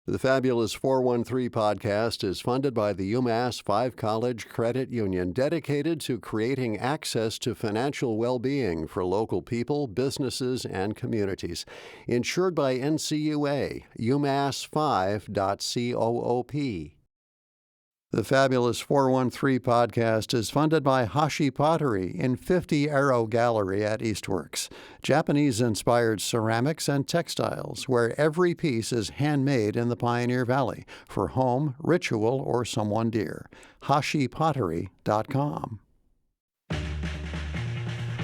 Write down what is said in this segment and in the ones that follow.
The Fabulous 413 podcast is funded by the UMass 5 College Credit Union, dedicated to creating access to financial well-being for local people, businesses, and communities. Insured by NCUA, umass5.coop. The Fabulous 413 podcast is funded by Hashi Pottery in 50 Arrow Gallery at Eastworks. Japanese-inspired ceramics and textiles, where every piece is handmade in the Pioneer Valley for home, ritual, or someone dear. HashiPottery.com.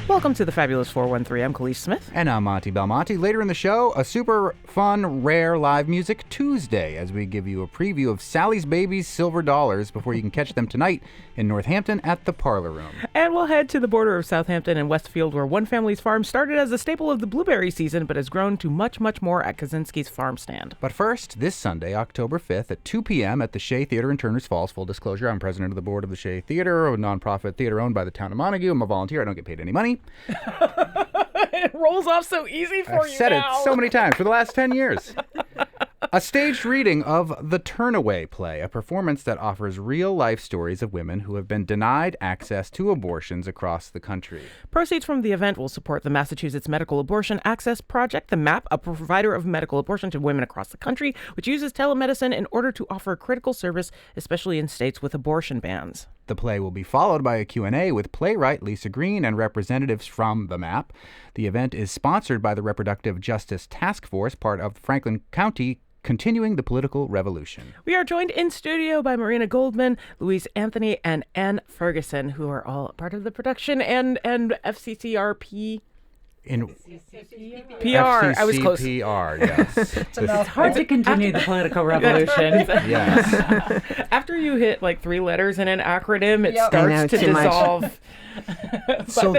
Welcome to the Fabulous 413. I'm Khalees Smith. And I'm Monty Belmonte. Later in the show, a super fun, rare live music Tuesday as we give you a preview of Sally's Baby's Silver Dollars before you can catch them tonight in Northampton at the Parlor Room. And we'll head to the border of Southampton and Westfield, where one family's farm started as a staple of the blueberry season, but has grown to much, much more at Kaczynski's farm stand. But first, this Sunday, October 5th at 2 p.m. at the Shea Theater in Turners Falls. Full disclosure, I'm president of the board of the Shea Theater, a nonprofit theater owned by the town of Montague. I'm a volunteer. I don't get paid any money. It rolls off so easy for I've you said now. it so many times for the last 10 years. A staged reading of The Turnaway Play, a performance that offers real-life stories of women who have been denied access to abortions across the country. Proceeds from the event will support the Massachusetts Medical Abortion Access Project, the MAP, a provider of medical abortion to women across the country, which uses telemedicine in order to offer critical service, especially in states with abortion bans. The play will be followed by a Q&A with playwright Lisa Green and representatives from the MAP. The event is sponsored by the Reproductive Justice Task Force, part of Franklin County Continuing the Political Revolution. We are joined in studio by Marina Goldman, Louise Anthony, and Ann Ferguson, who are all part of the production and FCCRP. PR. I was close. PR, yes. It's hard to continue the political revolution. Yes. After you hit like 3 letters in an acronym, it starts to dissolve. So,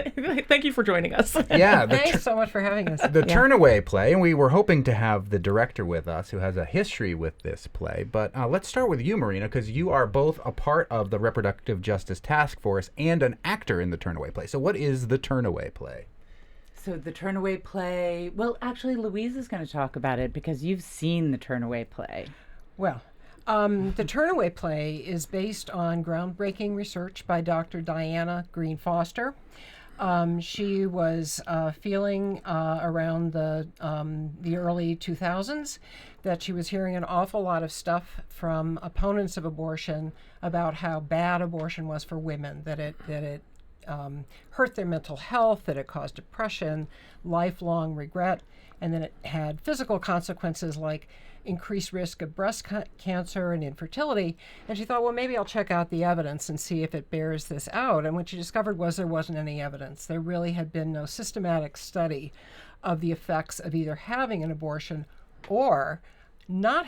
thank you for joining us. Yeah. Thanks so much for having us. The Turnaway Play, and we were hoping to have the director with us who has a history with this play. But let's start with you, Marina, because you are both a part of the Reproductive Justice Task Force and an actor in the Turnaway Play. So what is the Turnaway Play? So the Turnaway Play, well, actually, Louise is going to talk about it because you've seen the Turnaway Play. Well, the Turnaway Play is based on groundbreaking research by Dr. Diana Green Foster. She was feeling around the early 2000s that she was hearing an awful lot of stuff from opponents of abortion about how bad abortion was for women, that it hurt their mental health, that it caused depression, lifelong regret, and then it had physical consequences like increased risk of breast cancer and infertility. And she thought, well, maybe I'll check out the evidence and see if it bears this out. And what she discovered was there wasn't any evidence. There really had been no systematic study of the effects of either having an abortion or not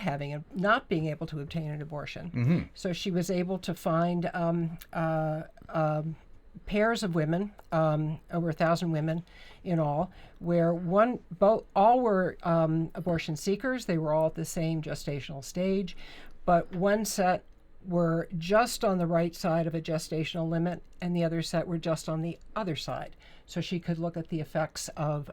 being able to obtain an abortion. Mm-hmm. So she was able to find pairs of women, over 1,000 women in all, where all were abortion seekers. They were all at the same gestational stage, but one set were just on the right side of a gestational limit, and the other set were just on the other side. So she could look at the effects of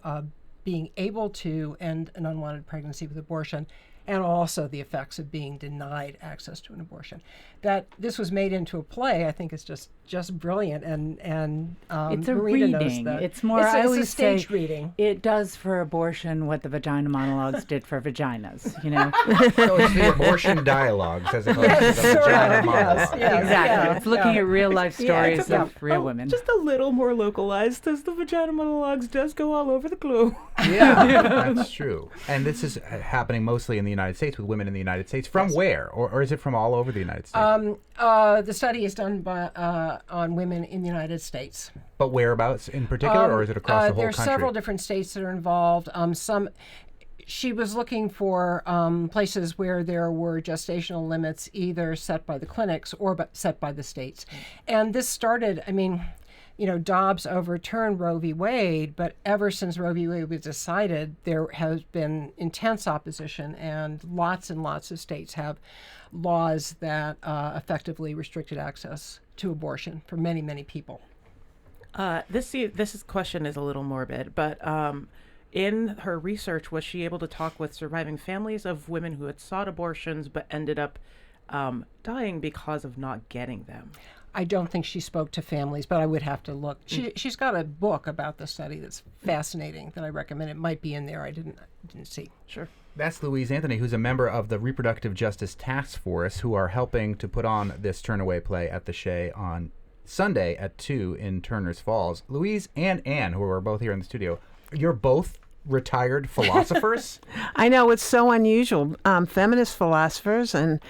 being able to end an unwanted pregnancy with abortion, and also the effects of being denied access to an abortion. That this was made into a play, I think, is just brilliant, and it's a Marina reading. knows that. It's more. I always a staged say reading. It does for abortion what the vagina monologues did for vaginas. You know. So it's the abortion dialogues as opposed to the vagina monologues. Yes, exactly. yeah, it's looking at real life stories of real Oh, women. Just a little more localized, as the vagina monologues does go all over the globe. Yeah, that's true. And this is happening mostly in the United States, with women in the United States. From where? Or is it from all over the United States? The study is done on women in the United States. But whereabouts in particular, or is it across the whole there are country? several different states that are involved. She was looking for places where there were gestational limits either set by the clinics or set by the states. And this started, Dobbs overturned Roe v. Wade, but ever since Roe v. Wade was decided, there has been intense opposition, and lots of states have laws that effectively restricted access to abortion for many, many people. This question is a little morbid, but in her research, was she able to talk with surviving families of women who had sought abortions but ended up dying because of not getting them? I don't think she spoke to families, but I would have to look. She's got a book about the study that's fascinating that I recommend. It might be in there. I didn't see. Sure. That's Louise Anthony, who's a member of the Reproductive Justice Task Force, who are helping to put on this Turnaway play at the Shea on Sunday at 2 in Turner's Falls. Louise and Anne, who are both here in the studio, you're both retired philosophers? I know, it's so unusual. Feminist philosophers, and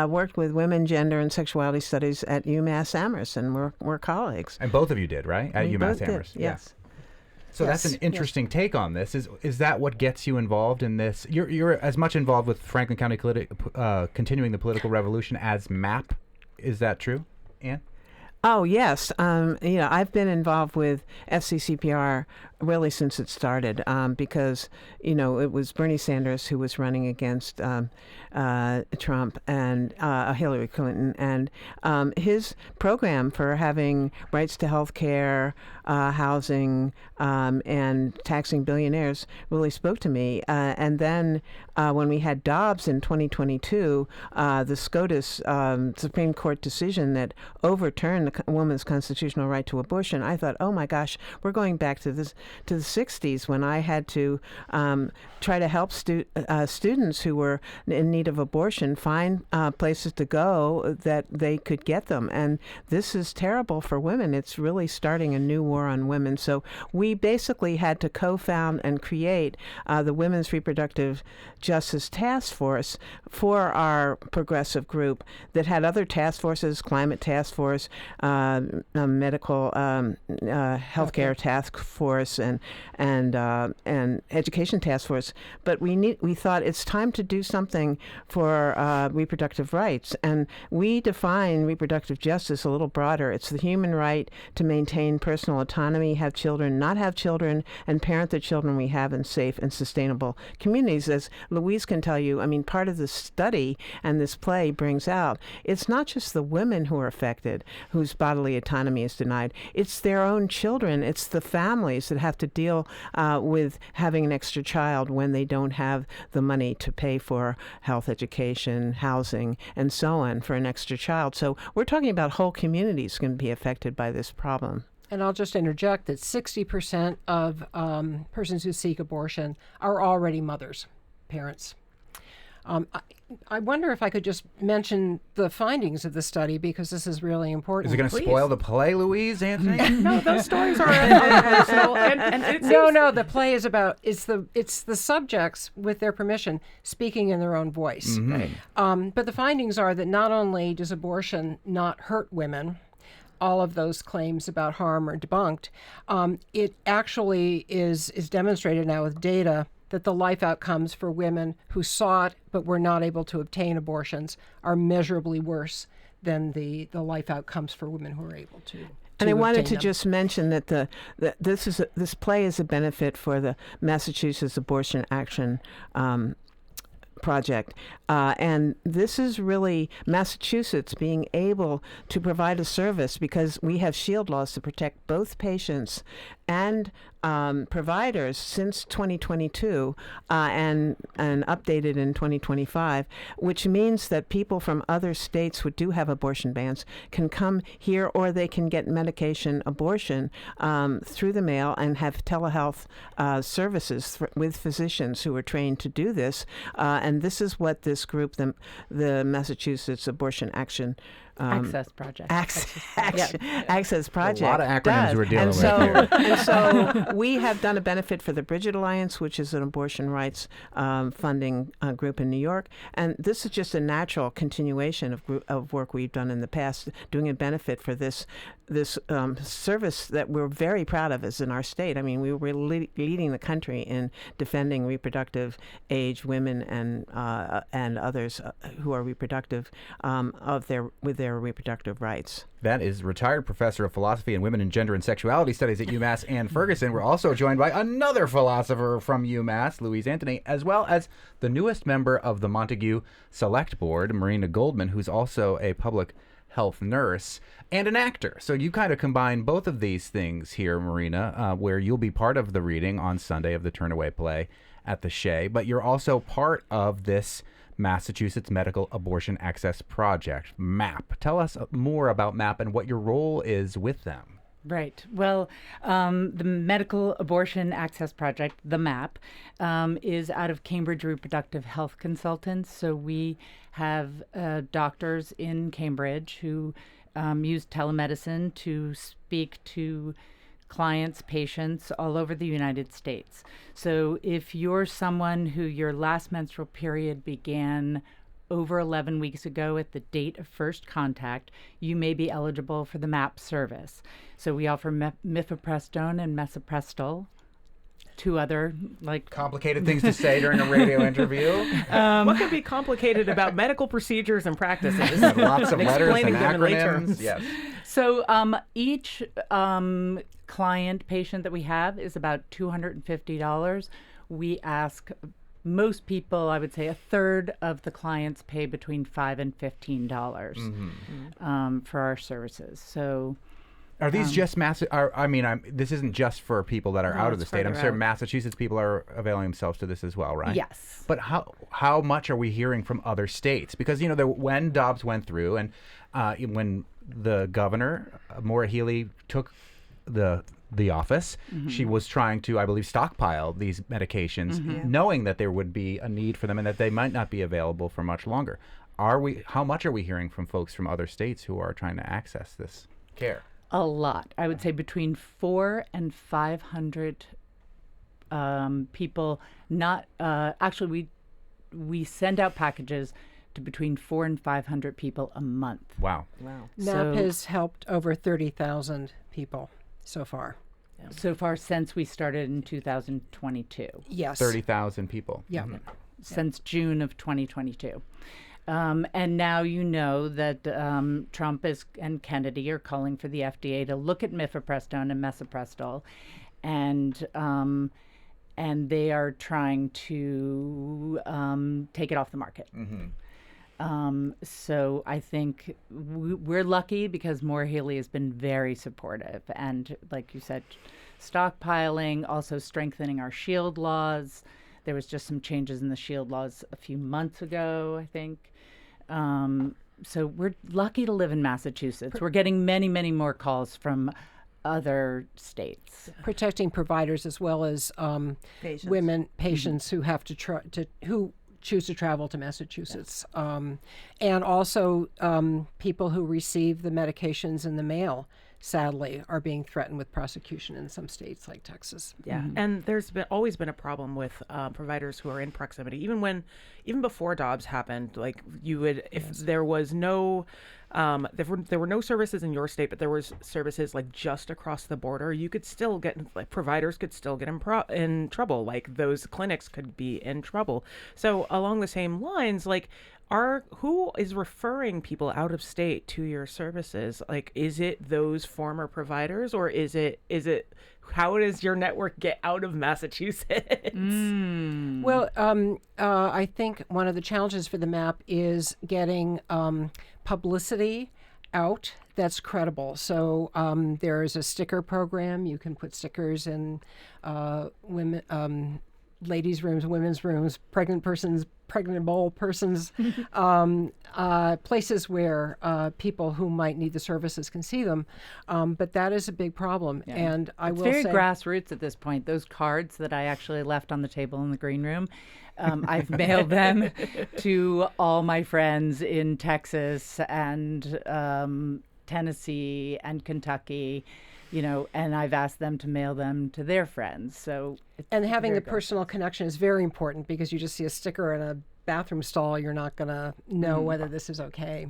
worked with women, gender, and sexuality studies at UMass Amherst, and we're colleagues. And both of you did, right? At We UMass both did, Amherst. yes. So Yes, that's an interesting take on this. Is that what gets you involved in this? You're as much involved with Franklin County continuing the political revolution as MAP. Is that true, Anne? Oh, yes. I've been involved with FCCPR really since it started, because, it was Bernie Sanders who was running against Trump and Hillary Clinton. And his program for having rights to health care, housing, and taxing billionaires really spoke to me. And then when we had Dobbs in 2022, the SCOTUS Supreme Court decision that overturned the woman's constitutional right to abortion, I thought, oh my gosh, we're going back to the 60s when I had to try to help students who were in need of abortion find places to go that they could get them. And this is terrible for women. It's really starting a new war on women. So we basically had to co-found and create the Women's Reproductive Justice Task Force for our progressive group that had other task forces, climate task force, medical healthcare task force, and education task force. But we thought it's time to do something for reproductive rights, and we define reproductive justice a little broader. It's the human right to maintain personal autonomy, have children, not have children, and parent the children we have in safe and sustainable communities. As Louise can tell you, part of the study and this play brings out, it's not just the women who are affected, whose bodily autonomy is denied. It's their own children. It's the families that have to deal with having an extra child when they don't have the money to pay for health, education, housing, and so on for an extra child. So we're talking about whole communities going to be affected by this problem. And I'll just interject that 60% of persons who seek abortion are already mothers, parents. I wonder if I could just mention the findings of the study, because this is really important. Is it going to spoil the play, Louise Anthony? No, those stories are personal. And it seems No, the play is about it's the subjects, with their permission, speaking in their own voice. Mm-hmm. But the findings are that not only does abortion not hurt women, all of those claims about harm are debunked. It actually is demonstrated now with data that the life outcomes for women who sought but were not able to obtain abortions are measurably worse than the life outcomes for women who are able to. And I wanted to them. just mention that this play is a benefit for the Massachusetts Abortion Action Project. And this is really Massachusetts being able to provide a service, because we have shield laws to protect both patients and providers since 2022 and updated in 2025, which means that people from other states who do have abortion bans can come here, or they can get medication abortion through the mail and have telehealth services with physicians who are trained to do this. And this is what this group, the Massachusetts Abortion Action Access Project. Access Project. A lot of acronyms does. we're dealing and with so, here. And so we have done a benefit for the Bridget Alliance, which is an abortion rights funding group in New York. And this is just a natural continuation of work we've done in the past, doing a benefit for this service that we're very proud of is in our state. We were leading the country in defending reproductive age women and others who are reproductive with their reproductive rights. That is retired professor of philosophy and women and gender and sexuality studies at UMass, Ann Ferguson. We're also joined by another philosopher from UMass, Louise Anthony, as well as the newest member of the Montague Select Board, Marina Goldman, who's also a public health nurse, and an actor. So you kind of combine both of these things here, Marina, where you'll be part of the reading on Sunday of the Turnaway play at the Shea, but you're also part of this Massachusetts Medical Abortion Access Project, MAP. Tell us more about MAP and what your role is with them. Right. Well, the Medical Abortion Access Project, the MAP, is out of Cambridge Reproductive Health Consultants. So we have doctors in Cambridge who use telemedicine to speak to clients, patients all over the United States. So if you're someone who your last menstrual period began over 11 weeks ago at the date of first contact, you may be eligible for the MAP service. So we offer mifepristone and misoprostol, two other Complicated things to say during a radio interview. What could be complicated about medical procedures and practices? Lots of letters and Explaining them in acronyms. layterms. Yes. So each client, patient that we have is about $250. We ask most people, I would say a third of the clients pay between $5 and $15 for our services. So are these just this isn't just for people that are out of the it's state. I'm further sure out. Massachusetts people are availing themselves to this as well, right? yes. But how much are we hearing from other states? Because, when Dobbs went through and when the governor, Maura Healey, took the office, she was trying to, I believe, stockpile these medications, knowing that there would be a need for them and that they might not be available for much longer. How much are we hearing from folks from other states who are trying to access this care? A lot. I would say between 400 and 500 people. Not actually, we send out packages to between 400 and 500 people a month. Wow. MAP has helped over 30,000 people so far. So far since we started in 2022. Yes. 30,000 people. Yeah. Since June of 2022. And now you know that Trump and Kennedy are calling for the FDA to look at mifepristone and misoprostol, and they are trying to take it off the market. So I think we're lucky because Maura Healey has been very supportive, and like you said, stockpiling, also strengthening our shield laws. There was just some changes in the shield laws a few months ago, I think. So we're lucky to live in Massachusetts. We're getting many, many more calls from other states. Protecting providers as well as patients who have who choose to travel to Massachusetts, and also people who receive the medications in the mail, sadly, are being threatened with prosecution in some states like Texas. Yeah, and there's always been a problem with providers who are in proximity. Even before Dobbs happened, like you would, if there was no, there were no services in your state, but there was services like just across the border. You could still get, providers could still get in trouble. Like those clinics could be in trouble. So along the same lines, like, who is referring people out of state to your services? Like, is it those former providers, or is it how does your network get out of Massachusetts? Well, I think one of the challenges for the MAP is getting publicity out that's credible. So there is a sticker program. You can put stickers in ladies' rooms, women's rooms, pregnant persons, places where people who might need the services can see them. But that is a big problem. Yeah. And I It's will very say, grassroots at this point. Those cards that I actually left on the table in the green room, I've mailed them to all my friends in Texas and Tennessee and Kentucky, and I've asked them to mail them to their friends. So and having very the personal connection is very important, because you just see a sticker in a bathroom stall, you're not going to know whether this is okay.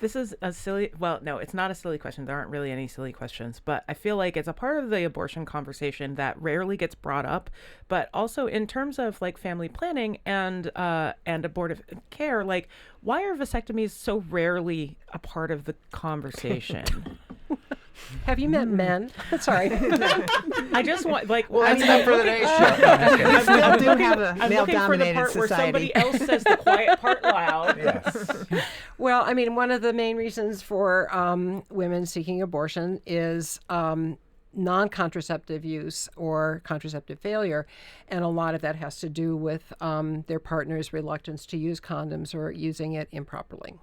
This is a silly, well, no, it's not a silly question. There aren't really any silly questions, but I feel like it's a part of the abortion conversation that rarely gets brought up, but also in terms of like family planning and abortive care, like why are vasectomies so rarely a part of the conversation? Have you met men? Sorry. I just want, like, Well, that's enough for the next show. No, I'm just kidding. We do have a I'm looking for the male-dominated part where society. somebody else says the quiet part loud. Yes. Well, I mean, one of the main reasons for women seeking abortion is non-contraceptive use or contraceptive failure, and a lot of that has to do with their partner's reluctance to use condoms or using them improperly.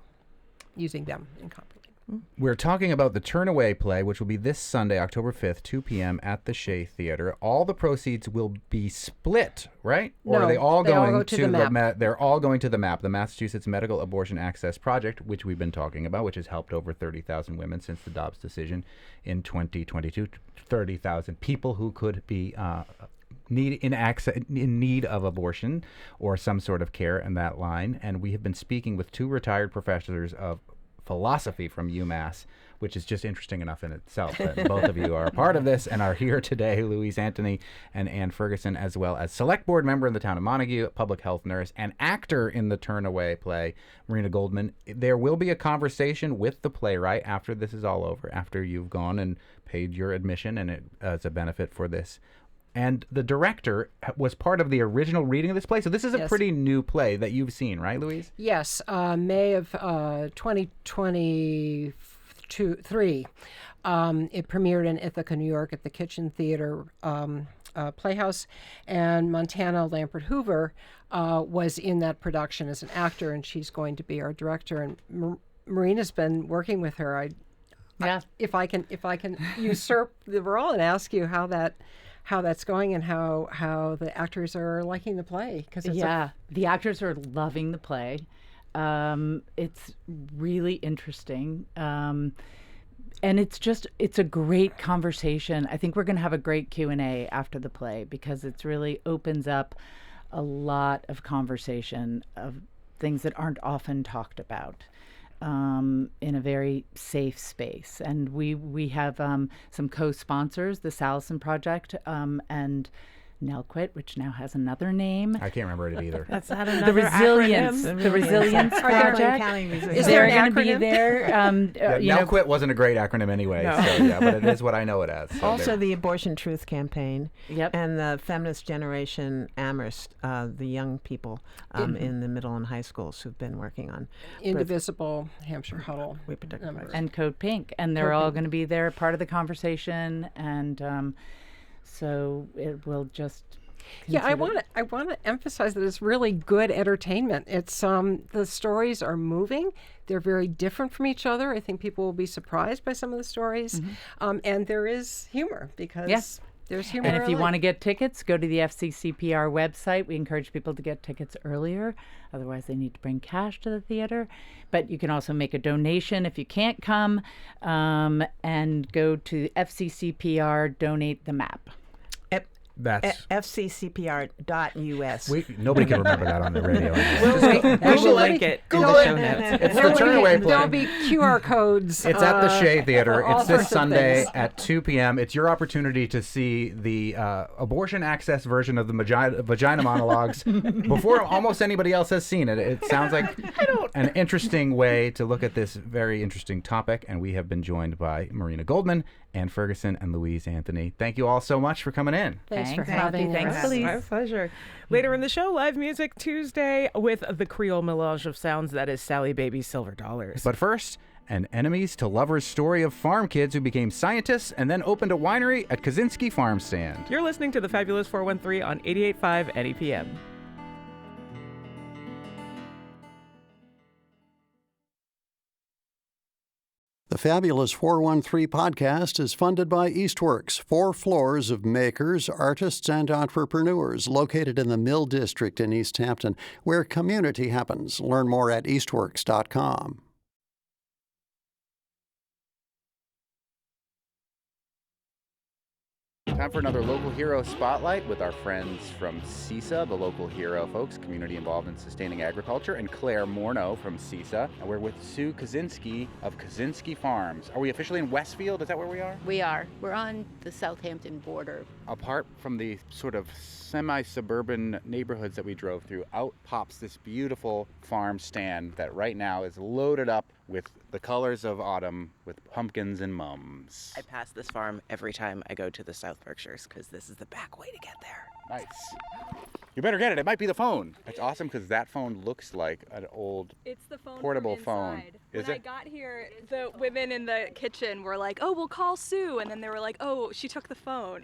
We're talking about the Turnaway play, which will be this Sunday, October 5th, 2 p.m. at the Shea Theater. All the proceeds will be split, right? Or No, are they all they all going go to the MAP. they're all going to the MAP, the Massachusetts Medical Abortion Access Project, which we've been talking about, which has helped over 30,000 women since the Dobbs decision in 2022. 30,000 people who could be in need of abortion or some sort of care in that line. And we have been speaking with 2 retired professors of philosophy from UMass, which is just interesting enough in itself that both of you are a part of this and are here today, Louise Anthony and Ann Ferguson, as well as select board member in the town of Montague, public health nurse, and actor in the Turnaway play, Marina Goldman. There will be a conversation with the playwright after this is all over, after you've gone and paid your admission, and it as a benefit for this. And the director was part of the original reading of this play. So this is a Yes. pretty new play that you've seen, right, Louise? Yes, May of 2023. It premiered in Ithaca, New York at the Kitchen Theater Playhouse, and Montana Lampert Hoover was in that production as an actor, and she's going to be our director. And Marina's been working with her. If I can usurp the role and ask you how that's going and how the actors are liking the play, because the actors are loving the play. It's really interesting. And it's a great conversation. I think we're going to have a great Q&A after the play, because it really opens up a lot of conversation of things that aren't often talked about in a very safe space. And we have some co-sponsors, the Salison Project and Nelquit, which now has another name. I can't remember it either. That's not another The Resilience Project. Is there an going to be acronym? there. Nelquit wasn't a great acronym anyway, No. so yeah, but it is what I know it as. So Also, there- the Abortion Truth Campaign Yep. and the Feminist Generation Amherst, the young people in the middle and high schools who've been working on Indivisible, Hampshire Huddle. reproductive rights. And Code Pink, and they're all going to be there, part of the conversation, and so it will just. Yeah, I consider- want to emphasize that it's really good entertainment. It's the stories are moving. They're very different from each other. I think people will be surprised by some of the stories, and there is humor because Yes. there's humor. And if you want to get tickets, go to the FCCPR website. We encourage people to get tickets earlier. Otherwise, they need to bring cash to the theater. But you can also make a donation if you can't come, and go to FCCPR, donate the map. that's FCCPR.us. nobody can remember that on the radio. We will link it in the show notes. It's the Turnaway There'll play. be QR codes. It's at the Shea Theater. all It's this sorts of Sunday things. at 2 p.m. It's your opportunity to see the abortion access version of the vagina monologues before almost anybody else has seen it. It sounds like an interesting way to look at this very interesting topic. And we have been joined by Marina Goldman, Ann Ferguson, and Louise Anthony. Thank you all so much for coming in. Thanks for Thanks, having Anthony. us. Thanks, Elise. My pleasure. Later in the show, live music Tuesday with the Creole melange of sounds that is Sally Baby's Silver Dollars. But first, an enemies to lovers story of farm kids who became scientists and then opened a winery at Kaczynski Farm Stand. You're listening to the Fabulous 413 on 88.5 NEPM. The Fabulous 413 podcast is funded by Eastworks, 4 floors of makers, artists, and entrepreneurs located in the Mill District in East Hampton, where community happens. Learn more at eastworks.com. Time for another local hero spotlight with our friends from CISA, the local hero folks, community involved in sustaining agriculture, and Claire Morneau from CISA. And we're with Sue Kaczynski of Kaczynski Farms. Are we officially in Westfield? Is that where we are? We are. We're on the Southampton border. Apart from the sort of semi-suburban neighborhoods that we drove through, out pops this beautiful farm stand that right now is loaded up with the colors of autumn, with pumpkins and mums. I pass this farm every time I go to the South Berkshires because this is the back way to get there. Nice. You better get it. It might be the phone. It's awesome because that phone looks like an old It's the phone portable from phone. inside. Is When it? I got here, the women in the kitchen were like, "Oh, we'll call Sue," and then they were like, "Oh, she took the phone."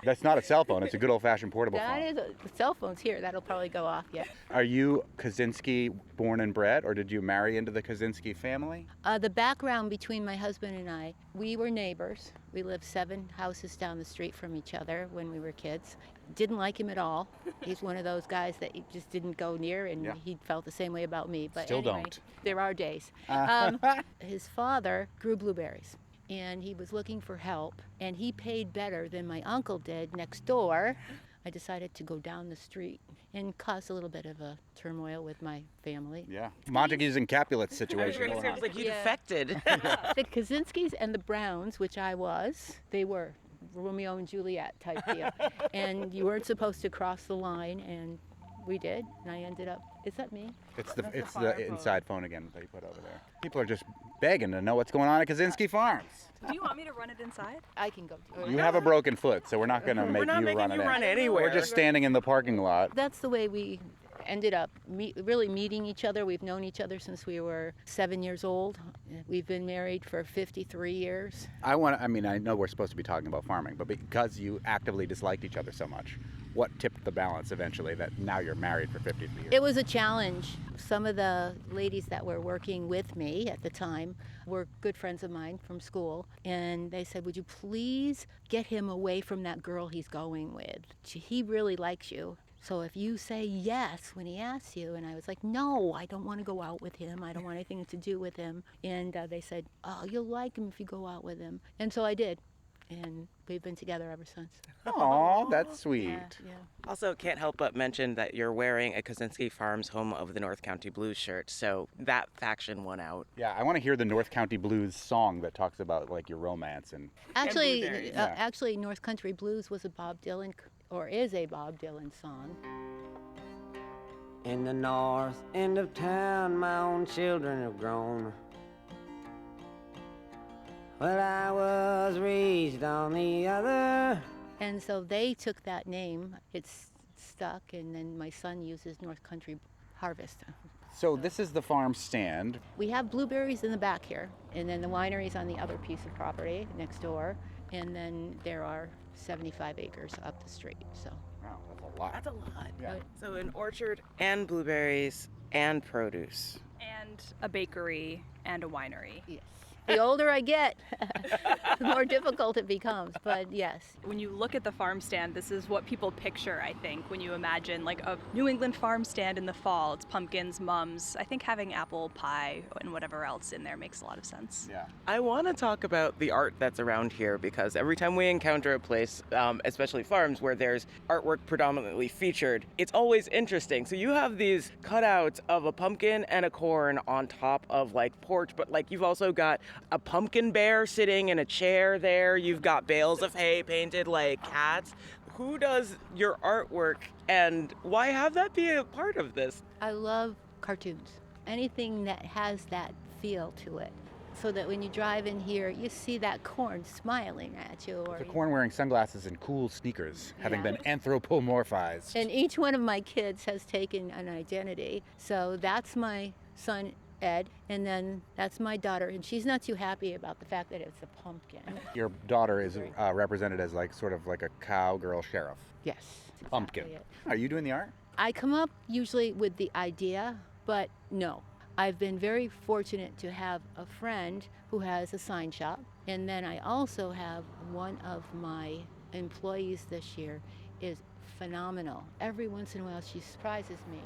That's not a cell phone. It's a good old-fashioned portable That phone. is the cell phone's here. That'll probably go off. Yeah. Are you Kaczynski born and bred, or did you marry into the Kaczynski family? The background between my husband and I, we were neighbors. We lived 7 houses down the street from each other when we were kids. Didn't like him at all. He's one of those guys that you just didn't go near, and Yeah. he felt the same way about me. But Still anyway, don't. there are days. His father grew blueberries, and he was looking for help, and he paid better than my uncle did next door. I decided to go down the street and cause a little bit of a turmoil with my family. Yeah. Montagues and Capulets I was situation. going to going say, I on. was like, you Yeah. defected. The Kaczynskis and the Browns, which I was, they were Romeo and Juliet type deal. And you weren't supposed to cross the line, and we did. And I ended up, is that me? It's the inside phone again that you put over there. People are just begging to know what's going on at Kaczynski Farms. Do you want me to run it inside? I can go. You have a broken foot, so we're not going to make We're not you making run you it run in. anywhere. We're just standing in the parking lot. That's the way we ended up really meeting each other. We've known each other since we were 7 years old. We've been married for 53 years. I know we're supposed to be talking about farming, but because you actively disliked each other so much, what tipped the balance eventually that now you're married for 53 years? It was a challenge. Some of the ladies that were working with me at the time were good friends of mine from school, and they said, would you please get him away from that girl he's going with? He really likes you. So if you say yes when he asks you, and I was like, no, I don't want to go out with him. I don't want anything to do with him. And they said, oh, you'll like him if you go out with him. And so I did. And we've been together ever since. Aw, that's sweet. Yeah. Also, can't help but mention that you're wearing a Kaczynski Farms Home of the North County Blues shirt, so that faction won out. Yeah, I want to hear the North County Blues song that talks about like your romance and. Actually, blueberries. actually, North Country Blues was a Bob Dylan, or is a Bob Dylan song. In the north end of town, my own children have grown. Well, I was raised on the other. And so they took that name. It's stuck, and then my son uses North Country Harvest. So this is the farm stand. We have blueberries in the back here, and then the winery's on the other piece of property next door, and then there are 75 acres up the street. So Wow, that's a lot. That's a lot. Yeah. So an orchard and blueberries and produce. And a bakery and a winery. yes, the older I get, the more difficult it becomes. But yes, When you look at the farm stand, this is what people picture, I think, when you imagine like a New England farm stand in the fall. It's pumpkins, mums. I think having apple pie and whatever else in there makes a lot of sense. Yeah. I want to talk about the art that's around here because every time we encounter a place, especially farms, where there's artwork predominantly featured, it's always interesting. So you have these cutouts of a pumpkin and a corn on top of like porch, but like you've also got a pumpkin bear sitting in a chair there. You've got bales of hay painted like cats. Who does your artwork and why have that be a part of this? I love cartoons. Anything that has that feel to it. So that when you drive in here, you see that corn smiling at you. Or The corn wearing sunglasses and cool sneakers, having Yeah. been anthropomorphized. And each one of my kids has taken an identity. So that's my son, Ed, and then that's my daughter, and she's not too happy about the fact that it's a pumpkin. Your daughter is represented as like sort of like a cowgirl sheriff. Yes. that's Pumpkin. exactly it. Are you doing the art? I come up usually with the idea, but no. I've been very fortunate to have a friend who has a sign shop, and then I also have one of my employees this year is phenomenal. Every once in a while she surprises me.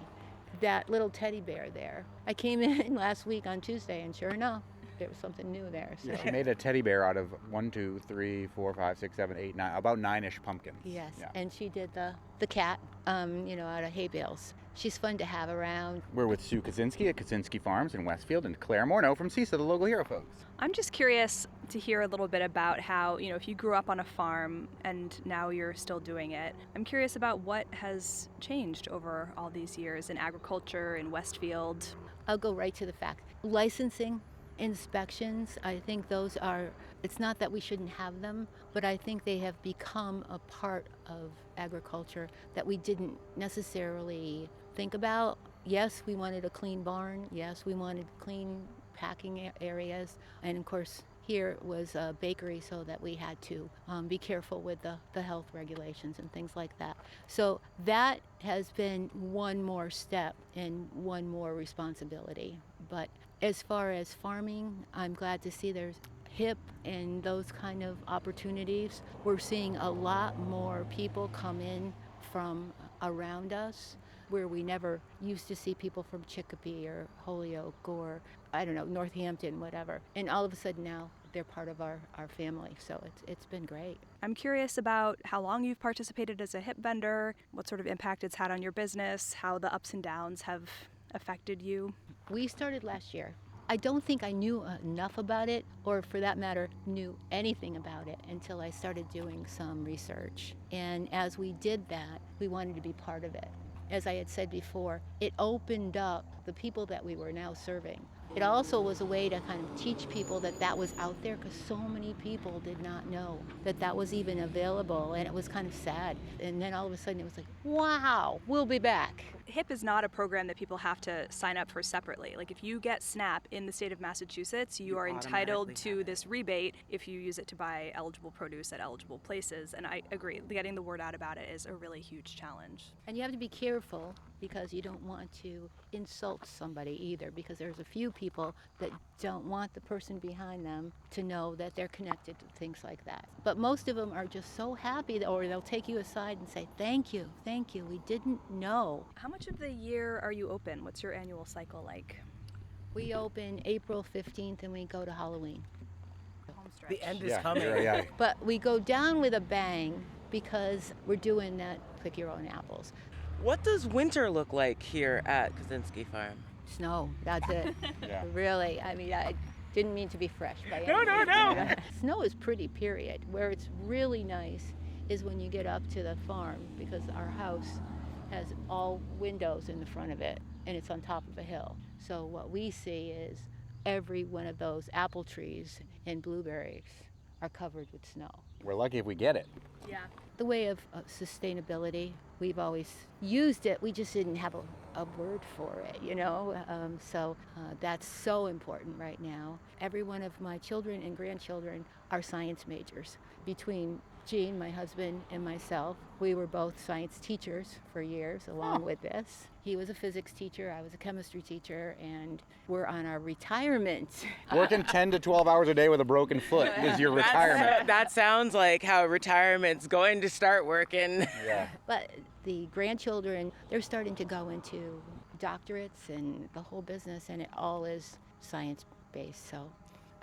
That little teddy bear there. I came in last week on Tuesday, and sure enough, there was something new there. So. Yeah, she made a teddy bear out of 1, 2, 3, 4, 5, 6, 7, 8, 9, about 9-ish pumpkins. Yes, Yeah. and she did the cat, out of hay bales. She's fun to have around. We're with Sue Kaczynski at Kaczynski Farms in Westfield and Claire Morneau from CISA, the local hero folks. I'm just curious to hear a little bit about how, if you grew up on a farm and now you're still doing it, I'm curious about what has changed over all these years in agriculture in Westfield. I'll go right to the fact. Licensing Inspections, I think those are, it's not that we shouldn't have them, but I think they have become a part of agriculture that we didn't necessarily think about. Yes, we wanted a clean barn. Yes, we wanted clean packing areas. And of course, here was a bakery, so that we had to be careful with the health regulations and things like that. So that has been one more step and one more responsibility. But as far as farming, I'm glad to see there's HIP and those kind of opportunities. We're seeing a lot more people come in from around us, where we never used to see people from Chicopee or Holyoke or, I don't know, Northampton, whatever. And all of a sudden now they're part of our family. So it's been great. I'm curious about how long you've participated as a HIP vendor, what sort of impact it's had on your business, how the ups and downs have affected you. We started last year. I don't think I knew enough about it, or for that matter, knew anything about it until I started doing some research. And as we did that, we wanted to be part of it. As I had said before, it opened up the people that we were now serving. It also was a way to kind of teach people that that was out there, because so many people did not know that that was even available, and it was kind of sad. And then all of a sudden it was like, wow, we'll be back. HIP is not a program that people have to sign up for separately. Like if you get SNAP in the state of Massachusetts, you are entitled to this rebate if you use it to buy eligible produce at eligible places. And I agree, getting the word out about it is a really huge challenge. And you have to be careful, because you don't want to insult somebody either, because there's a few people that don't want the person behind them to know that they're connected to things like that. But most of them are just so happy, or they'll take you aside and say, thank you, we didn't know. How much of the year are you open? What's your annual cycle like? We open April 15th and we go to Halloween. Home stretch. The end is coming. Yeah. But we go down with a bang, because we're doing that pick your own apples. What does winter look like here at Kaczynski Farm? Snow, that's it. Yeah. Really, I mean, I didn't mean to be fresh by any No. means. Snow is pretty, period. Where it's really nice is when you get up to the farm, because our house has all windows in the front of it, and it's on top of a hill. So what we see is every one of those apple trees and blueberries are covered with snow. We're lucky if we get it. Yeah. The way of sustainability, we've always used it, we just didn't have a word for it, you know? So that's so important right now. Every one of my children and grandchildren are science majors. Between Gene, my husband, and myself, we were both science teachers for years along with this. He was a physics teacher, I was a chemistry teacher, and we're on our retirement. Working 10 to 12 hours a day with a broken foot is your retirement. That sounds like how retirement's going to start working. Yeah. But the grandchildren, they're starting to go into doctorates and the whole business, and it all is science-based. So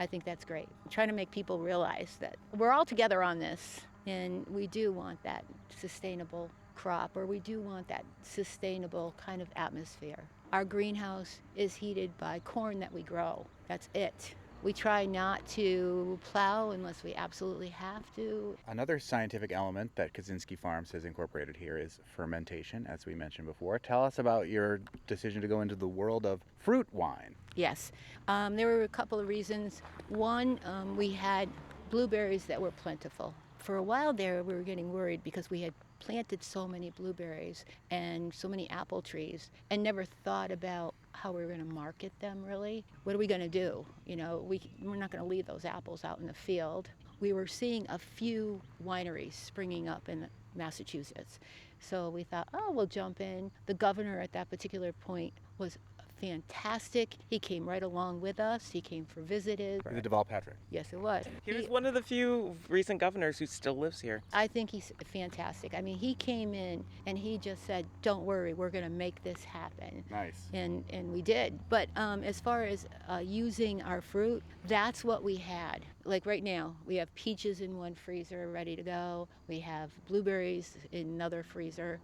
I think that's great. I'm trying to make people realize that we're all together on this, and we do want that sustainable crop, or we do want that sustainable kind of atmosphere. Our greenhouse is heated by corn that we grow. That's it. We try not to plow unless we absolutely have to. Another scientific element that Kaczynski Farms has incorporated here is fermentation, as we mentioned before. Tell us about your decision to go into the world of fruit wine. Yes. There were a couple of reasons. One, we had blueberries that were plentiful. For a while there, we were getting worried because we had planted so many blueberries and so many apple trees and never thought about how we were going to market them, really. What are we going to do? You know, we're not going to leave those apples out in the field. We were seeing a few wineries springing up in Massachusetts. So we thought, oh, we'll jump in. The governor at that particular point was fantastic. He came right along with us. He came for visits. The Deval Patrick. Yes, it was. He was one of the few recent governors who still lives here. I think he's fantastic. I mean, he came in and he just said, don't worry, we're going to make this happen. Nice. And we did. But as far as using our fruit, that's what we had. Like right now, we have peaches in one freezer ready to go. We have blueberries in another freezer.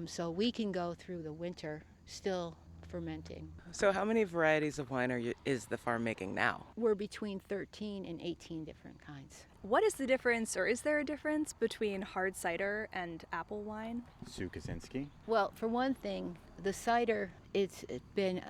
So we can go through the winter still fermenting. So how many varieties of wine is the farm making now? We're between 13 and 18 different kinds. What is the difference, or is there a difference between hard cider and apple wine? Sue Kaczynski. Well, for one thing, the cider, it's been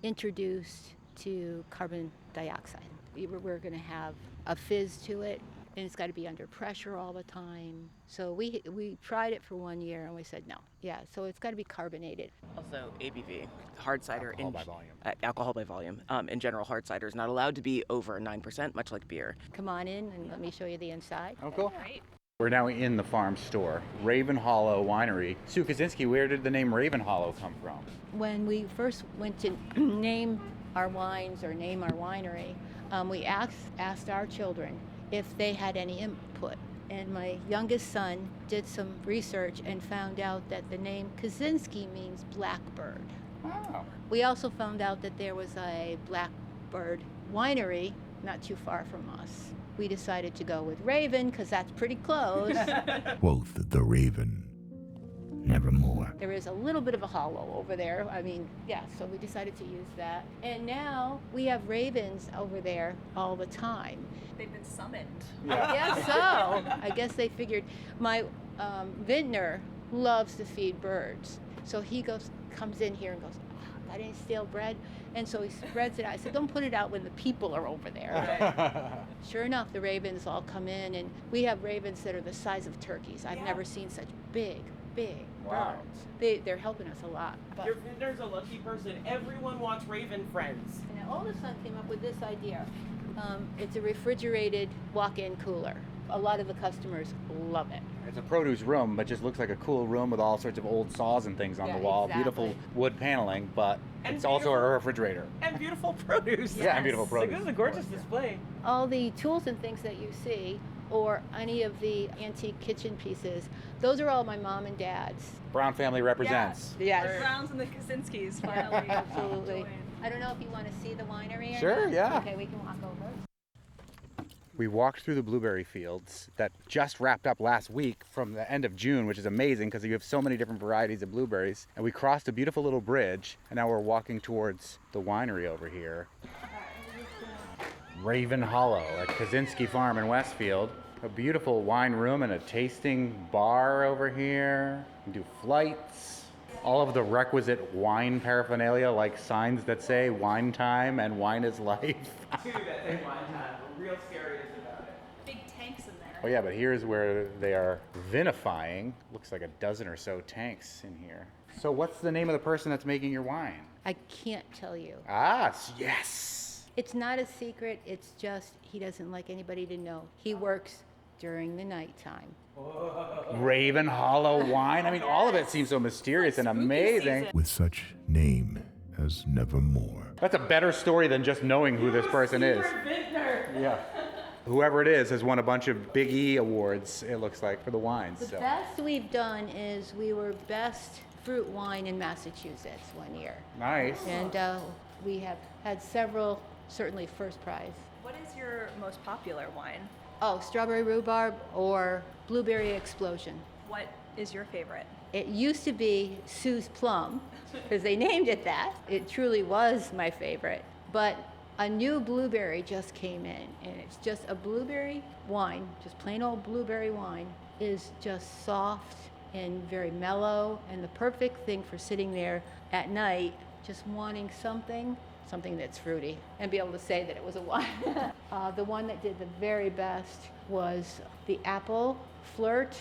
introduced to carbon dioxide. We're going to have a fizz to it, and it's got to be under pressure all the time. So we tried it for 1 year, and we said no. Yeah, so it's got to be carbonated. Also, ABV, hard cider. Alcohol by volume. Alcohol by volume. In general, hard cider is not allowed to be over 9%, much like beer. Come on in, and let me show you the inside. Oh, cool. Right. We're now in the farm store, Raven Hollow Winery. Sue Kaczynski, where did the name Raven Hollow come from? When we first went to name our wines or name our winery, we asked our children if they had any input. And my youngest son did some research and found out that the name Kaczynski means blackbird. Oh. We also found out that there was a blackbird winery not too far from us. We decided to go with Raven because that's pretty close. Quoth the Raven, nevermore. There is a little bit of a hollow over there. I mean, yeah, so we decided to use that. And now we have ravens over there all the time. They've been summoned. I guess so. I guess they figured my vintner loves to feed birds. So he comes in here and goes, "Oh, got any stale bread?" And so he spreads it out. I said, "Don't put it out when the people are over there." Sure enough, the ravens all come in, and we have ravens that are the size of turkeys. I've never seen such big Wow. birds. They're helping us a lot. But Your vintner's a lucky person. Everyone wants raven friends. my oldest son came up with this idea. It's a refrigerated walk-in cooler. A lot of the customers love it. It's a produce room, but just looks like a cool room with all sorts of old saws and things on Yeah, the wall. exactly. Beautiful wood paneling, but And it's also a refrigerator. And beautiful produce. Yeah, and beautiful Like, produce. this is a gorgeous display. All the tools and things that you see, or any of the antique kitchen pieces, those are all my mom and dad's. Brown family represents. The Yes. Browns and the Kaczynskis finally. Absolutely. joined. I don't know if you want to see the winery or Sure, not. yeah. Okay, we can walk over. We walked through the blueberry fields that just wrapped up last week from the end of June, which is amazing because you have so many different varieties of blueberries. And we crossed a beautiful little bridge, and now we're walking towards the winery over here. Raven Hollow at Kaczynski Farm in Westfield. A beautiful wine room and a tasting bar over here. You can do flights. All of the requisite wine paraphernalia, like signs that say wine time and wine is life. Two that say wine time. We're real serious about it. Big tanks in there. Oh yeah, but here's where they are vinifying. Looks like a dozen or so tanks in here. So what's the name of the person that's making your wine? I can't tell you. Yes. It's not a secret. It's just he doesn't like anybody to know. He works during the nighttime. Raven Hollow Wine. I mean, all of it seems so mysterious and amazing. With such name as nevermore. That's a better story than just knowing who this person is. Yeah. Whoever it is has won a bunch of Big E awards, it looks like, for the wines. The So. best we've done is we were best fruit wine in Massachusetts one year. Nice. And we have had several, certainly first prize. What is your most popular wine? Oh, strawberry rhubarb or blueberry explosion. What is your favorite? It used to be Sue's Plum, because they named it that. It truly was my favorite. But a new blueberry just came in, and it's just a blueberry wine, just plain old blueberry wine, is just soft and very mellow, and the perfect thing for sitting there at night, just wanting something that's fruity, and be able to say that it was a wine. The one that did the very best was the apple flirt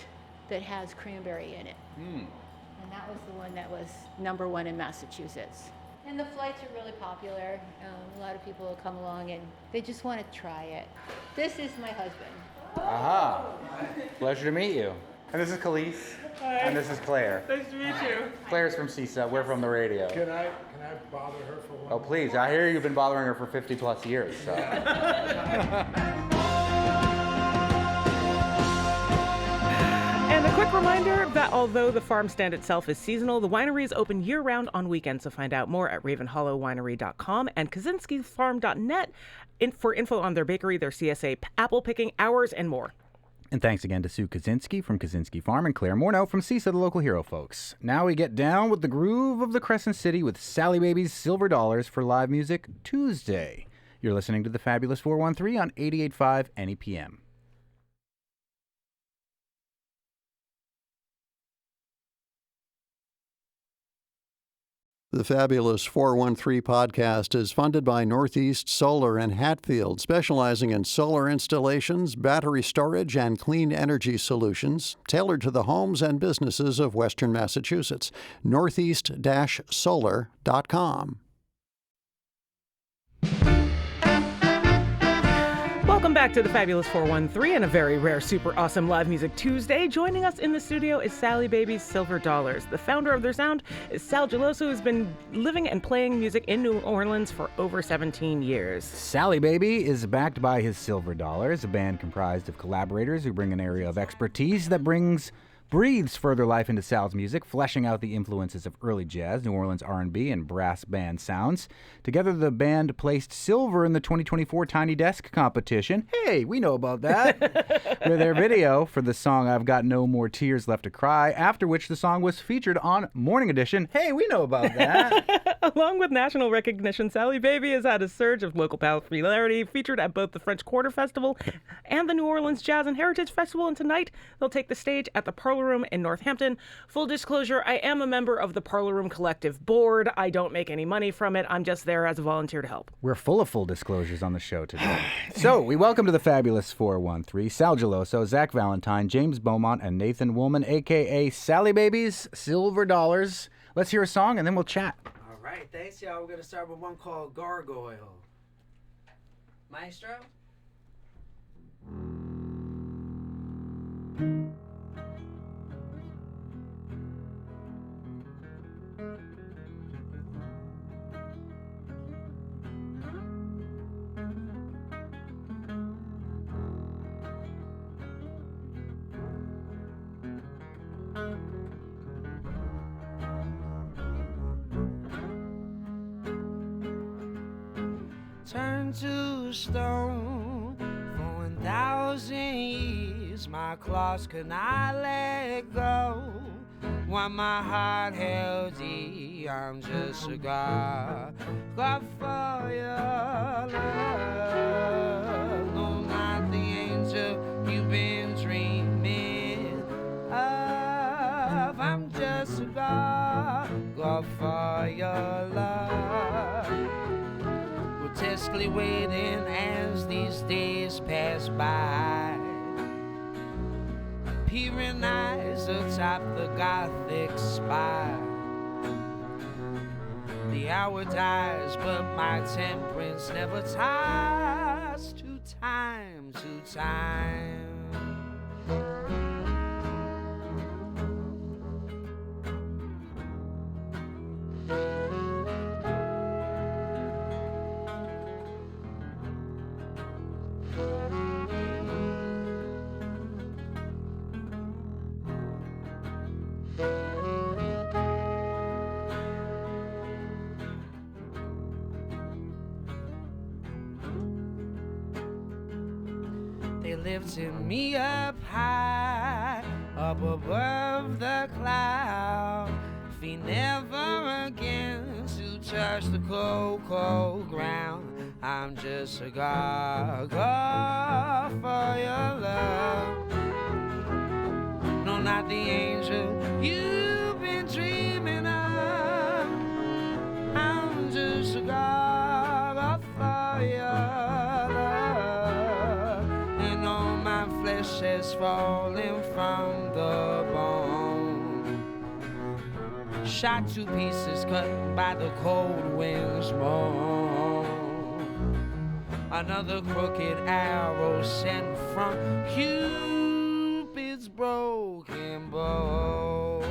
that has cranberry in it. And that was the one that was #1 in Massachusetts. And the flights are really popular. A lot of people will come along and they just want to try it. This is my husband. Aha. Pleasure to meet you. And this is Khalees. Hi. And this is Claire. Nice to meet you. Claire's from CISA. We're from the radio. Can I bother her for one? Oh, please. I hear you've been bothering her for 50 plus years. So. And a quick reminder that although the farm stand itself is seasonal, the winery is open year-round on weekends. So find out more at ravenhollowwinery.com and kaczynskifarm.net for info on their bakery, their CSA apple picking hours, and more. And thanks again to Sue Kaczynski from Kaczynski Farm and Claire Morneau from CISA, the local hero folks. Now we get down with the groove of the Crescent City with Sally Baby's Silver Dollars for Live Music Tuesday. You're listening to the Fabulous 413 on 88.5 NEPM. The The Fabulous 413 podcast is funded by Northeast Solar in Hatfield, specializing in solar installations, battery storage, and clean energy solutions tailored to the homes and businesses of Western Massachusetts. Northeast-solar.com. Welcome back to the Fabulous 413 and a very rare, super awesome Live Music Tuesday. Joining us in the studio is Sally Baby's Silver Dollars. The founder of their sound is Sal Geloso, who's been living and playing music in New Orleans for over 17 years. Sally Baby is backed by his Silver Dollars, a band comprised of collaborators who bring an area of expertise that breathes further life into Sal's music, fleshing out the influences of early jazz, New Orleans R&B, and brass band sounds. Together, the band placed silver in the 2024 Tiny Desk competition. Hey, we know about that. With their video for the song I've Got No More Tears Left to Cry, after which the song was featured on Morning Edition. Hey, we know about that. Along with national recognition, Sally Baby has had a surge of local popularity, featured at both the French Quarter Festival and the New Orleans Jazz and Heritage Festival, and tonight they'll take the stage at the Parlor Room in Northampton. Full disclosure, I am a member of the Parlor Room Collective board. I don't make any money from it. I'm just there as a volunteer to help. We're full of full disclosures on the show today. So, we welcome to the Fabulous 413, Sal Geloso, Zach Valentine, James Beaumont, and Nathan Woolman, a.k.a. Sally Baby's Silver Dollars. Let's hear a song, and then we'll chat. All right, thanks, y'all. We're going to start with one called Gargoyle. Maestro? Turn to stone for 1,000 years. My claws could not let go. While my heart held thee, I'm just a god for your love. No, not the angel you've been dreaming of. I'm just a god for your love. Grotesquely waiting as these days pass by, peering eyes atop the Gothic spire. The hour dies, but my temperance never ties to time, to time. They lifted me up high, up above the cloud, feet never again to touch the cold, cold ground. I'm just a god for your love. No, not the angel you've been dreaming of. I'm just a god for your love. And all my flesh has fallen from the bone, shot to pieces, cut by the cold wind's moan. Another crooked arrow sent from Cupid's broken bow.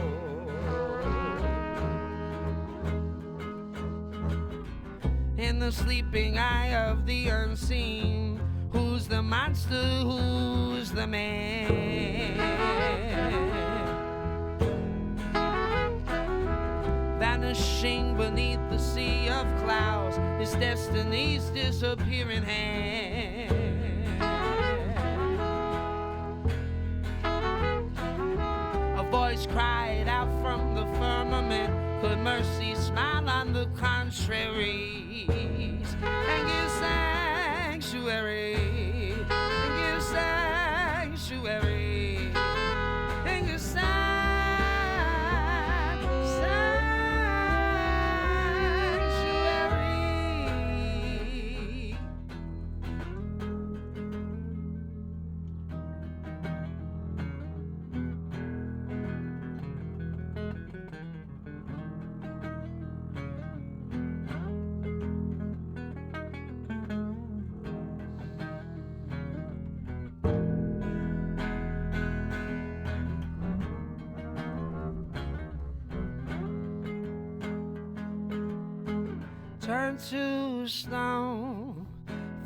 In the sleeping eye of the unseen, who's the monster, who's the man? Vanishing beneath the sea of clouds, his destiny's disappearing hand. A voice cried out from the firmament, could mercy smile on the contraries and give sanctuary, and give sanctuary, and give turned to stone.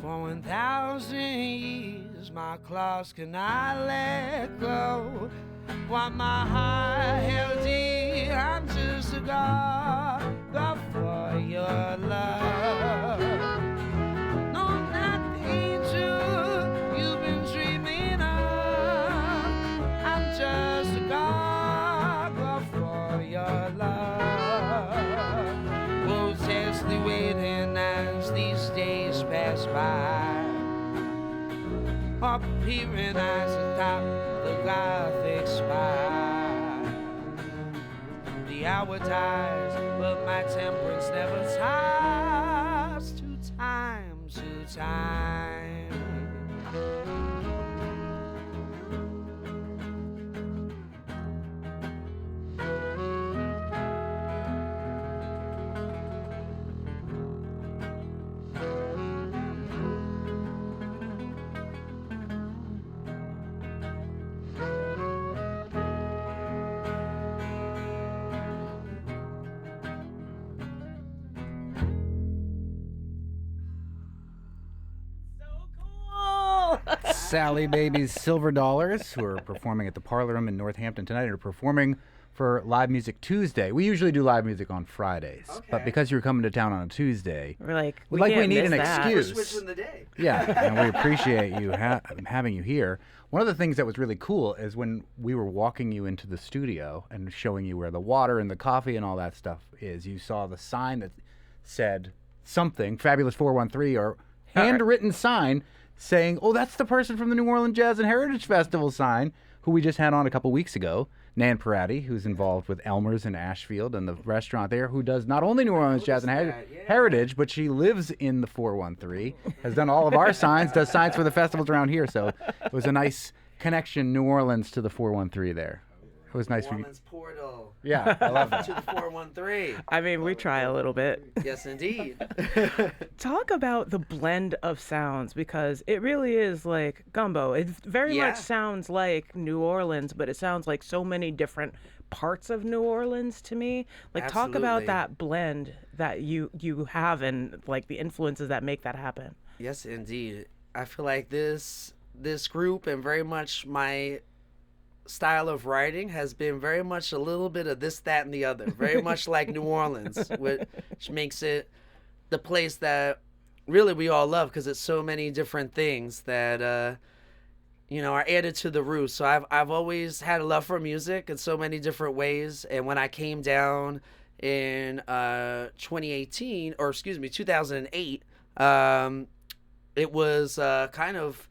For 1,000 years, my claws cannot let go. While my heart held dear, I'm just a god for your love. No, not the angel you've been dreaming of. I'm just a god for your love. Grotesquely waiting as these days pass by, appearing as atop the Gothic spire. The hour dies, but my temperance never tires. To time. Sally Baby's Silver Dollars, who are performing at the Parlor Room in Northampton tonight, are performing for Live Music Tuesday. We usually do live music on Fridays, but because you're coming to town on a Tuesday, We're like, we can't need miss an that. excuse. We're switching the day. Yeah, and we appreciate you having you here. One of the things that was really cool is when we were walking you into the studio and showing you where the water and the coffee and all that stuff is, you saw the sign that said something, Fabulous 413, or handwritten sign saying, oh, that's the person from the New Orleans Jazz and Heritage Festival sign, who we just had on a couple weeks ago, Nan Parati, who's involved with Elmer's in Ashfield and the restaurant there, who does not only New Orleans Jazz and Heritage, but she lives in the 413, has done all of our signs, does signs for the festivals around here. So it was a nice connection, New Orleans to the 413 there. It was nice New for you. Orleans portal. Yeah, I love it. To the 413. I mean, we try a little bit. Yes, indeed. Talk about the blend of sounds, because it really is like gumbo. It very much sounds like New Orleans, but it sounds like so many different parts of New Orleans to me. Like, talk about that blend that you have and like the influences that make that happen. Yes, indeed. I feel like this group and very much my style of writing has been very much a little bit of this, that, and the other. Very much like New Orleans, which makes it the place that really we all love, because it's so many different things that are added to the root. So I've always had a love for music in so many different ways. And when I came down in 2008, it was kind of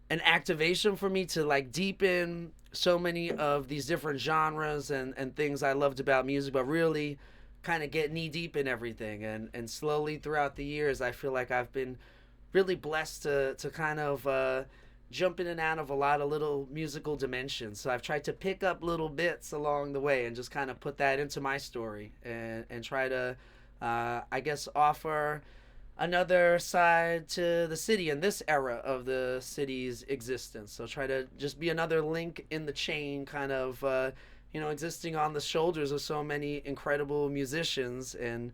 an activation for me to like deepen so many of these different genres and things I loved about music, but really kind of get knee deep in everything. And slowly throughout the years, I feel like I've been really blessed to kind of jump in and out of a lot of little musical dimensions. So I've tried to pick up little bits along the way and just kind of put that into my story and try to, I guess, offer another side to the city in this era of the city's existence. So try to just be another link in the chain, kind of, existing on the shoulders of so many incredible musicians and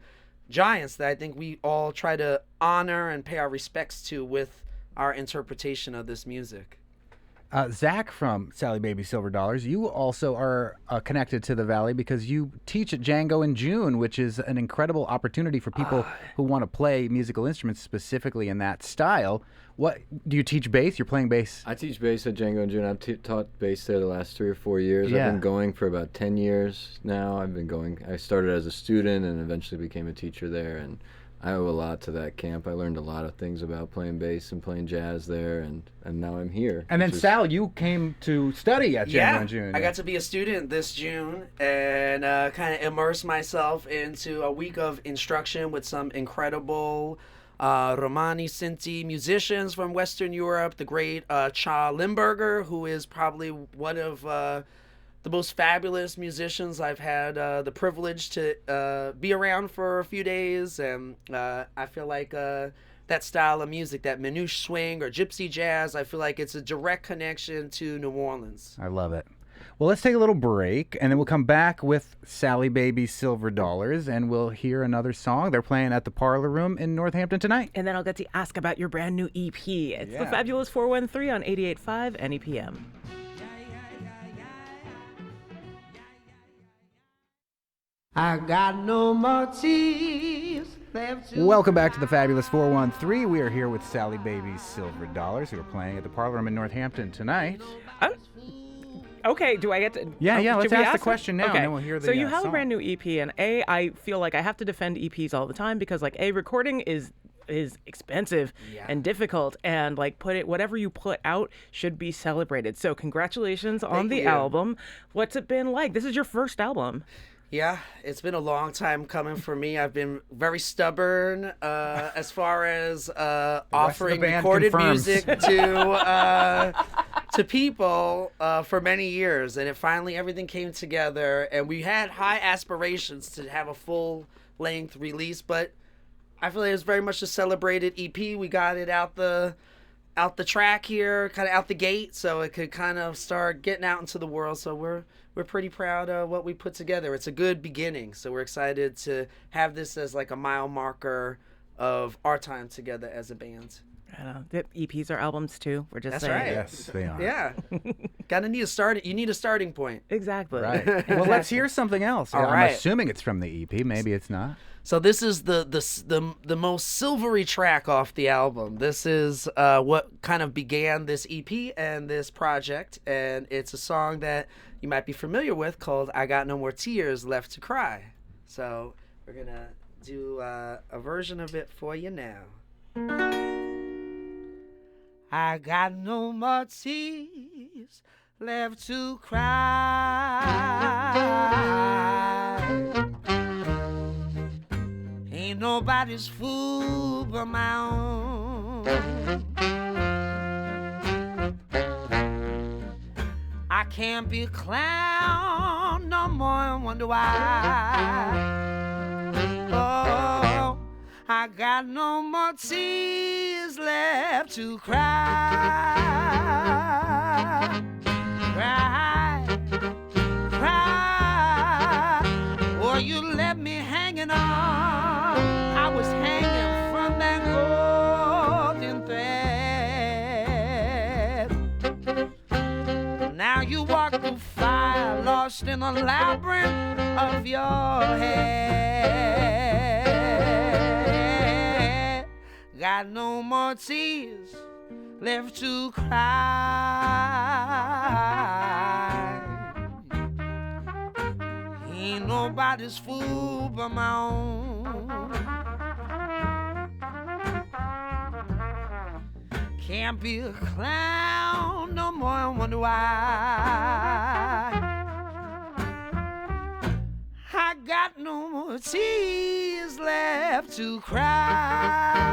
giants that I think we all try to honor and pay our respects to with our interpretation of this music. Zach from Sally Baby Silver Dollars, you also are connected to the Valley because you teach at Django in June, which is an incredible opportunity for people who want to play musical instruments specifically in that style. What do you teach bass? You're playing bass. I teach bass at Django in June. I've taught bass there the last 3 or 4 years. Yeah. I've been going for about 10 years now. I started as a student and eventually became a teacher there, and I owe a lot to that camp. I learned a lot of things about playing bass and playing jazz there, and now I'm here. And then, Sal, you came to study at Django in June. I got to be a student this June and kind of immerse myself into a week of instruction with some incredible Romani Sinti musicians from Western Europe. The great Cha Limburger, who is probably one of the most fabulous musicians I've had the privilege to be around for a few days. And I feel like that style of music, that manouche swing or gypsy jazz, I feel like it's a direct connection to New Orleans. I love it. Well, let's take a little break, and then we'll come back with Sally Baby's Silver Dollars, and we'll hear another song. They're playing at the Parlor Room in Northampton tonight. And then I'll get to ask about your brand new EP. It's the Fabulous 413 on 88.5 NEPM. I got no more tears left to Welcome back to the Fabulous 413. We are here with Sally Baby's Silver Dollars, who are playing at the Parlor Room in Northampton tonight. Okay, do I get to... Yeah, should let's we ask the question now, Okay. and then we'll hear the So you have song. a brand new EP, and I feel like I have to defend EPs all the time because, like, recording is expensive and difficult, and like whatever you put out should be celebrated. So congratulations on the album. What's it been like? This is your first album. Yeah, it's been a long time coming for me. I've been very stubborn as far as offering recorded music to people for many years, and everything came together, and we had high aspirations to have a full-length release, but I feel like it was very much a celebrated EP. We got it out the track here, kind of out the gate, so it could kind of start getting out into the world. So we're pretty proud of what we put together. It's a good beginning, so we're excited to have this as like a mile marker of our time together as a band. The EPs are albums too. We're just That's saying. right. Yes, they are. Yeah, you need a starting point. Exactly. Right. Well, let's hear something else. All I'm right. assuming it's from the EP. Maybe it's not. So this is the most silvery track off the album. This is what kind of began this EP and this project, and it's a song that you might be familiar with called "I Got No More Tears Left to Cry." So we're gonna do a version of it for you now. I got no more tears left to cry. Ain't nobody's fool but my own. I can't be a clown no more and wonder why. Oh, I got no more tears left to cry. Cry, cry. Oh, you left me hanging on. I was hanging from that golden thread. Now you walk through fire, lost in a labyrinth of your head. Got no more tears left to cry. Ain't nobody's fool but my own. Can't be a clown no more and wonder why. I got no more tears left to cry.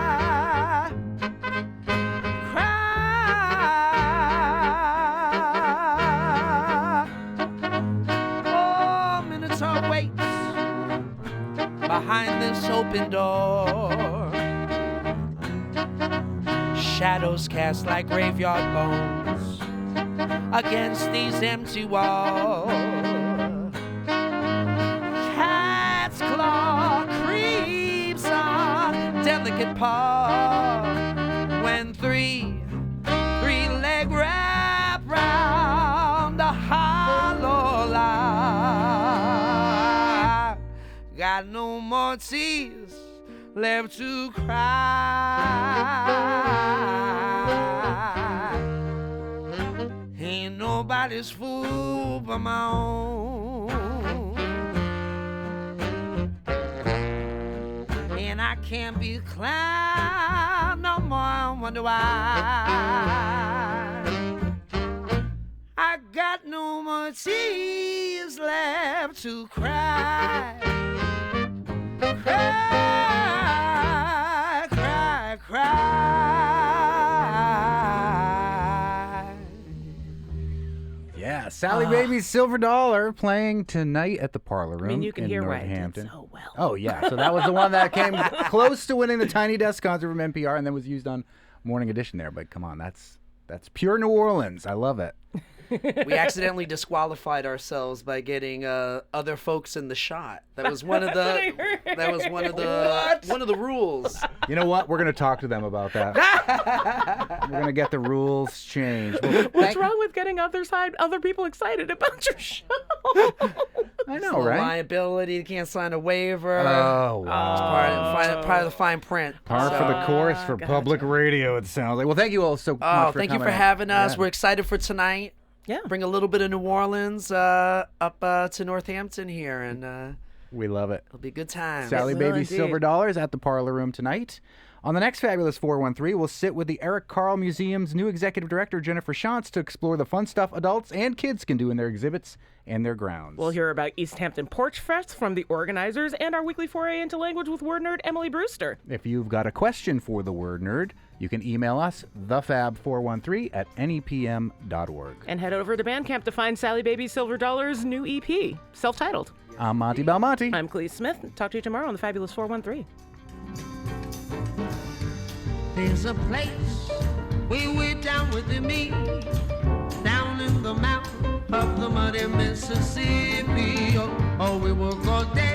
Cry. Oh, Minotaur waits behind this open door. Shadows cast like graveyard bones against these empty walls. Cat's claw creeps on delicate paw when three-leg wrap round the hollow line. Got no more tears left to cry. Ain't nobody's fool but my own. And I can't be a clown no more, I wonder why. I got no more tears left to cry. Cry, cry, cry. Yeah, Sally Baby's Silver Dollar playing tonight at the Parlor Room. I mean, you can in hear why I did Northampton. so well. Oh yeah, so that was the one that came close to winning the Tiny Desk concert from NPR, and then was used on Morning Edition there. But come on, that's pure New Orleans. I love it. we accidentally disqualified ourselves by getting other folks in the shot. That was one of the one of the rules. You know what? We're going to talk to them about that. We're going to get the rules changed. What's wrong with getting other people excited about your show? I know, So right? Liability, you can't sign a waiver. Oh, wow. It's part of the fine print. Par for the course for public radio, it sounds like. Well, thank you all so much for Thank you coming for out. having us. Yeah. We're excited for tonight. Yeah. Bring a little bit of New Orleans up to Northampton here, and We love it. it'll be a good time. Sally Yes, it will Baby indeed. Silver Dollars at the Parlor Room tonight. On the next Fabulous 413, we'll sit with the Eric Carle Museum's new executive director, Jennifer Shantz, to explore the fun stuff adults and kids can do in their exhibits and their grounds. We'll hear about East Hampton Porch Fest from the organizers and our weekly foray into language with word nerd Emily Brewster. If you've got a question for the Word Nerd, you can email us, thefab413@nepm.org. And head over to Bandcamp to find Sally Baby Silver Dollar's new EP, self-titled. I'm Monty Belmonte. I'm Cleve Smith. Talk to you tomorrow on the Fabulous 413. There's a place way down within me, down in the mouth of the muddy Mississippi. Oh, we will go down.